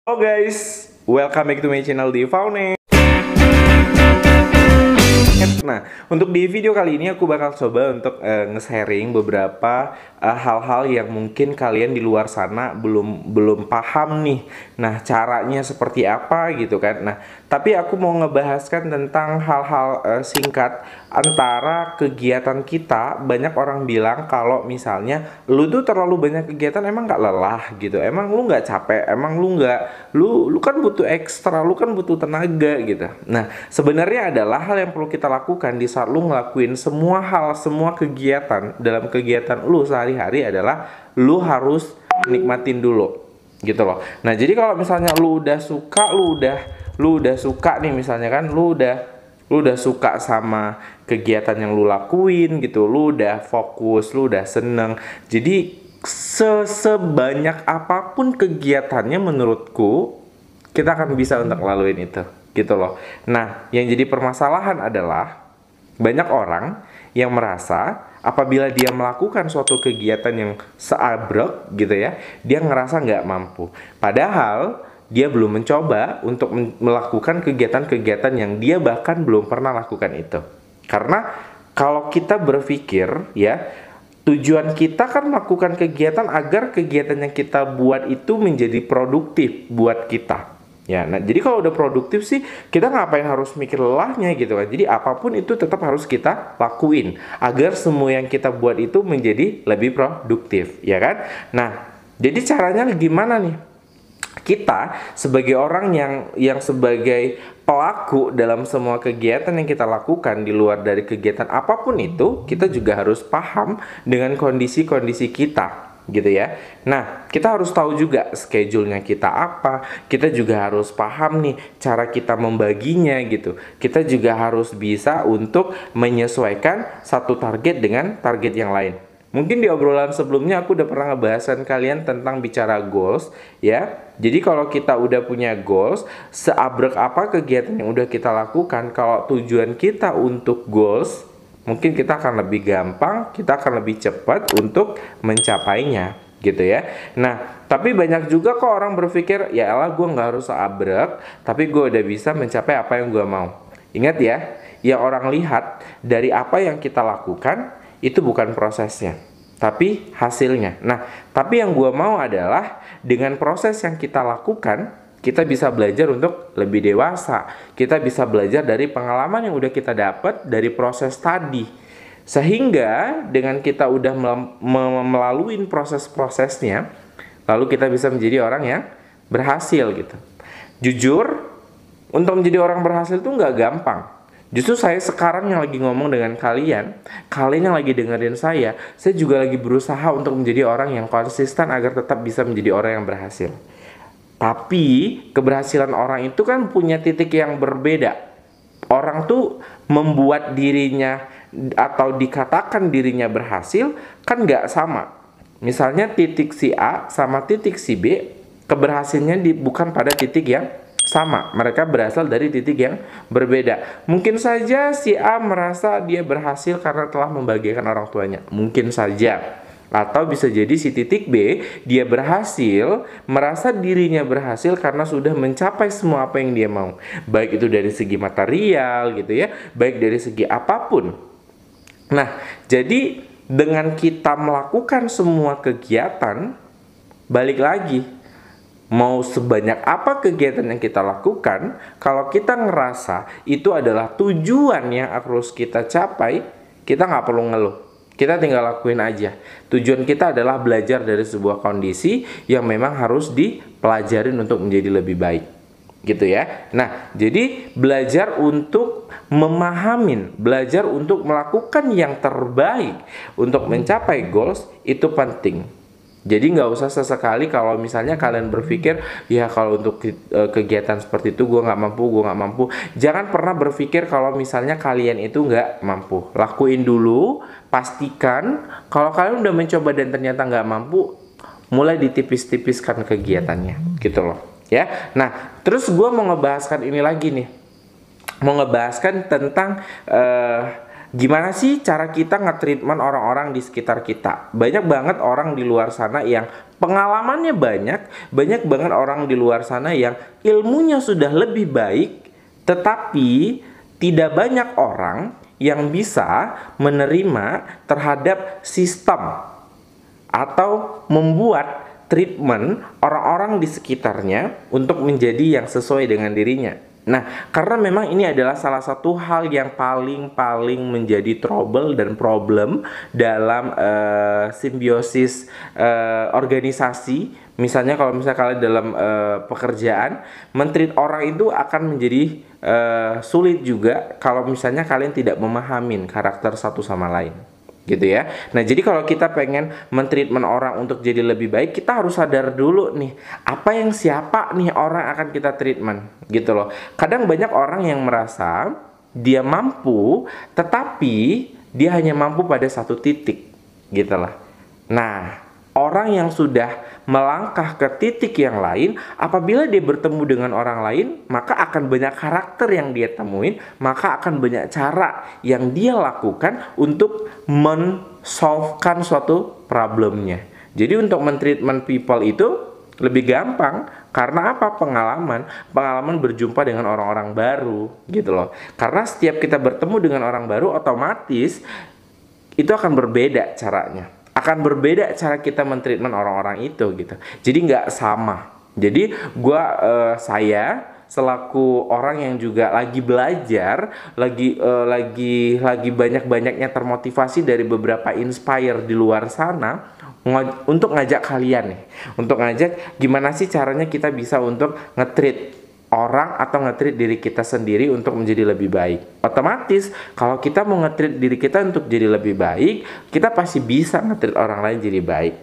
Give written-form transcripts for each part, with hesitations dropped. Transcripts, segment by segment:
Halo guys, welcome back to my channel di Faune. Nah, untuk di video kali ini aku bakal coba untuk nge-sharing beberapa hal-hal yang mungkin kalian di luar sana belum paham nih. Nah, caranya seperti apa gitu kan. Nah, tapi aku mau ngebahaskan tentang hal-hal singkat antara kegiatan kita. Banyak orang bilang kalau misalnya lu tuh terlalu banyak kegiatan emang nggak lelah gitu. Emang lu nggak capek, emang lu kan butuh ekstra, lu kan butuh tenaga gitu. Nah, sebenarnya adalah hal yang perlu kita lakukan di saat lu ngelakuin semua hal, semua kegiatan dalam kegiatan lu sehari-hari adalah lu harus nikmatin dulu gitu loh. Nah, jadi kalau misalnya lu udah suka, lu udah suka nih misalnya kan, lu udah suka sama kegiatan yang lu lakuin gitu, lu udah fokus, lu udah seneng. Jadi sebanyak apapun kegiatannya menurutku kita akan bisa untuk laluin itu gitu loh. Nah, yang jadi permasalahan adalah banyak orang yang merasa apabila dia melakukan suatu kegiatan yang seabrek gitu ya, dia ngerasa nggak mampu. Padahal dia belum mencoba untuk melakukan kegiatan-kegiatan yang dia bahkan belum pernah lakukan itu. Karena kalau kita berpikir ya, tujuan kita kan melakukan kegiatan agar kegiatan yang kita buat itu menjadi produktif buat kita. Ya, nah jadi kalau udah produktif sih kita ngapain harus mikir lelahnya gitu kan. Jadi apapun itu tetap harus kita lakuin agar semua yang kita buat itu menjadi lebih produktif, ya kan? Nah, jadi caranya gimana nih? Kita sebagai orang yang sebagai pelaku dalam semua kegiatan yang kita lakukan di luar dari kegiatan apapun itu, kita juga harus paham dengan kondisi-kondisi kita gitu ya. Nah, kita harus tahu juga schedule-nya kita apa. Kita juga harus paham nih cara kita membaginya gitu. Kita juga harus bisa untuk menyesuaikan satu target dengan target yang lain. Mungkin di obrolan sebelumnya aku udah pernah ngebahasan kalian tentang bicara goals ya. Jadi kalau kita udah punya goals, seabrek apa kegiatan yang udah kita lakukan, kalau tujuan kita untuk goals, mungkin kita akan lebih gampang, kita akan lebih cepat untuk mencapainya gitu ya. Nah, tapi banyak juga kok orang berpikir, ya elah gue nggak harus seabrek, tapi gue udah bisa mencapai apa yang gue mau. Ingat ya, yang orang lihat dari apa yang kita lakukan, itu bukan prosesnya, tapi hasilnya. Nah, tapi yang gue mau adalah dengan proses yang kita lakukan, kita bisa belajar untuk lebih dewasa. Kita bisa belajar dari pengalaman yang udah kita dapat dari proses tadi. Sehingga dengan kita udah melalui proses-prosesnya, lalu kita bisa menjadi orang yang berhasil gitu. Jujur, untuk menjadi orang berhasil itu nggak gampang. Justru saya sekarang yang lagi ngomong dengan kalian yang lagi dengerin saya juga lagi berusaha untuk menjadi orang yang konsisten agar tetap bisa menjadi orang yang berhasil. Tapi keberhasilan orang itu kan punya titik yang berbeda. Orang tuh membuat dirinya atau dikatakan dirinya berhasil kan nggak sama. Misalnya titik si A sama titik si B, keberhasilannya bukan pada titik yang sama. Mereka berasal dari titik yang berbeda. Mungkin saja si A merasa dia berhasil karena telah membahagiakan orang tuanya. Mungkin saja. Atau bisa jadi si titik B, dia berhasil, merasa dirinya berhasil karena sudah mencapai semua apa yang dia mau. Baik itu dari segi material gitu ya, baik dari segi apapun. Nah, jadi dengan kita melakukan semua kegiatan, balik lagi, mau sebanyak apa kegiatan yang kita lakukan, kalau kita ngerasa itu adalah tujuan yang harus kita capai, kita nggak perlu ngeluh. Kita tinggal lakuin aja. Tujuan kita adalah belajar dari sebuah kondisi yang memang harus dipelajarin untuk menjadi lebih baik. Gitu ya. Nah, jadi belajar untuk memahamin, belajar untuk melakukan yang terbaik untuk mencapai goals itu penting. Jadi nggak usah sesekali kalau misalnya kalian berpikir, ya kalau untuk kegiatan seperti itu gue nggak mampu. Jangan pernah berpikir kalau misalnya kalian itu nggak mampu. Lakuin dulu, pastikan kalau kalian udah mencoba dan ternyata nggak mampu, mulai ditipis-tipiskan kegiatannya, gitu loh. Ya, nah terus gue mau ngebahaskan ini lagi nih. Mau ngebahaskan tentang Gimana sih cara kita nge-treatment orang-orang di sekitar kita? Banyak banget orang di luar sana yang pengalamannya banyak banget orang di luar sana yang ilmunya sudah lebih baik, tetapi tidak banyak orang yang bisa menerima terhadap sistem atau membuat treatment orang-orang di sekitarnya untuk menjadi yang sesuai dengan dirinya. Nah, karena memang ini adalah salah satu hal yang paling menjadi trouble dan problem dalam simbiosis organisasi. Misalnya kalau misalnya kalian dalam pekerjaan, men-treat orang itu akan menjadi sulit juga kalau misalnya kalian tidak memahami karakter satu sama lain. Gitu ya. Nah, jadi kalau kita pengen men-treatment orang untuk jadi lebih baik, kita harus sadar dulu nih, siapa nih orang akan kita treatment, gitu loh. Kadang banyak orang yang merasa dia mampu, tetapi dia hanya mampu pada satu titik, gitu loh. Nah, orang yang sudah melangkah ke titik yang lain, apabila dia bertemu dengan orang lain, maka akan banyak karakter yang dia temuin, maka akan banyak cara yang dia lakukan untuk men-solvekan suatu problemnya. Jadi untuk men-treatment people itu lebih gampang karena apa? Pengalaman berjumpa dengan orang-orang baru, gitu loh. Karena setiap kita bertemu dengan orang baru, otomatis itu akan berbeda caranya. Akan berbeda cara kita men-treatment orang-orang itu gitu. Jadi nggak sama. Jadi saya selaku orang yang juga lagi belajar, lagi banyak-banyaknya termotivasi dari beberapa inspire di luar sana untuk ngajak kalian nih. Untuk ngajak gimana sih caranya kita bisa untuk nge-treat orang atau nge-treat diri kita sendiri untuk menjadi lebih baik. Otomatis kalau kita mau nge-treat diri kita untuk jadi lebih baik, kita pasti bisa nge-treat orang lain jadi baik.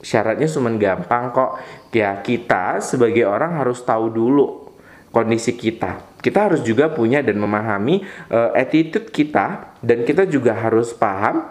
Syaratnya cuma gampang kok. Ya, kita sebagai orang harus tahu dulu kondisi kita. Kita harus juga punya dan memahami attitude kita, dan kita juga harus paham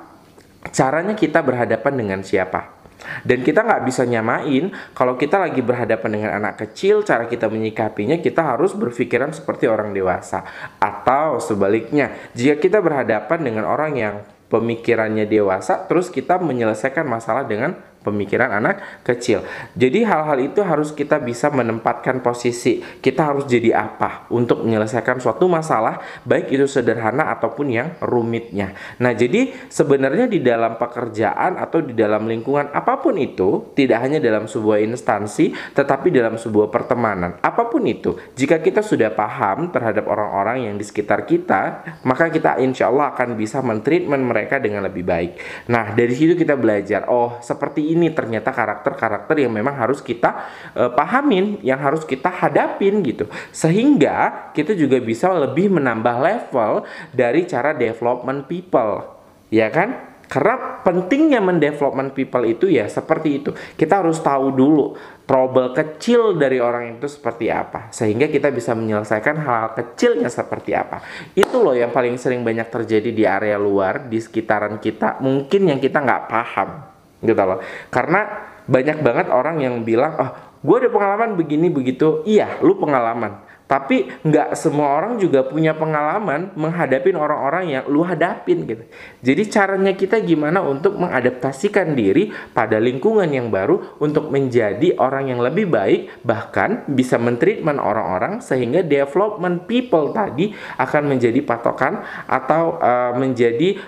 caranya kita berhadapan dengan siapa. Dan kita nggak bisa nyamain kalau kita lagi berhadapan dengan anak kecil, cara kita menyikapinya kita harus berpikiran seperti orang dewasa. Atau sebaliknya, jika kita berhadapan dengan orang yang pemikirannya dewasa, terus kita menyelesaikan masalah dengan pemikiran anak kecil. Jadi hal-hal itu harus kita bisa menempatkan posisi. Kita harus jadi apa untuk menyelesaikan suatu masalah, baik itu sederhana ataupun yang rumitnya. Nah, jadi sebenarnya di dalam pekerjaan atau di dalam lingkungan apapun itu, tidak hanya dalam sebuah instansi, tetapi dalam sebuah pertemanan. Apapun itu, jika kita sudah paham terhadap orang-orang yang di sekitar kita, maka kita insya Allah akan bisa men-treatment mereka dengan lebih baik. Nah, dari situ kita belajar, oh seperti ini ternyata karakter-karakter yang memang harus kita pahamin, yang harus kita hadapin gitu. Sehingga kita juga bisa lebih menambah level dari cara development people. Ya kan? Karena pentingnya mendevelopment people itu ya seperti itu. Kita harus tahu dulu trouble kecil dari orang itu seperti apa, sehingga kita bisa menyelesaikan hal-hal kecilnya seperti apa. Itu loh yang paling sering banyak terjadi di area luar, di sekitaran kita, mungkin yang kita nggak paham gitu loh. Karena banyak banget orang yang bilang, oh gue ada pengalaman begini begitu. Iya, lu pengalaman, tapi nggak semua orang juga punya pengalaman menghadapin orang-orang yang lu hadapin gitu. Jadi caranya kita gimana untuk mengadaptasikan diri pada lingkungan yang baru untuk menjadi orang yang lebih baik, bahkan bisa men-treatment orang-orang sehingga development people tadi akan menjadi patokan atau menjadi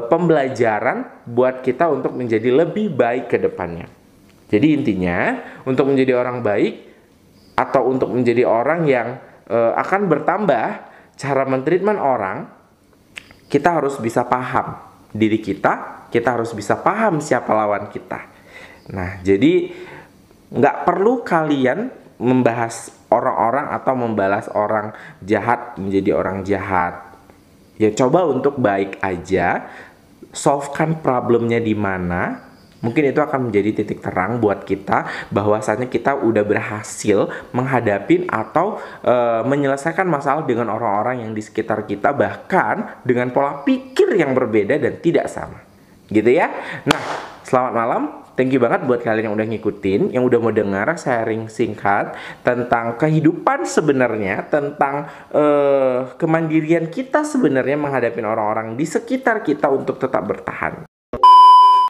pembelajaran buat kita untuk menjadi lebih baik ke depannya. Jadi intinya untuk menjadi orang baik atau untuk menjadi orang yang akan bertambah cara men-treatment orang, kita harus bisa paham diri kita harus bisa paham siapa lawan kita. Nah, jadi nggak perlu kalian membahas orang-orang atau membalas orang jahat menjadi orang jahat. Ya coba untuk baik aja, solvekan problemnya di mana. Mungkin itu akan menjadi titik terang buat kita bahwasanya kita udah berhasil menghadapi atau menyelesaikan masalah dengan orang-orang yang di sekitar kita, bahkan dengan pola pikir yang berbeda dan tidak sama. Gitu ya. Nah, selamat malam. Thank you banget buat kalian yang udah ngikutin, yang udah mau dengar sharing singkat tentang kehidupan sebenarnya, tentang kemandirian kita sebenarnya menghadapi orang-orang di sekitar kita untuk tetap bertahan.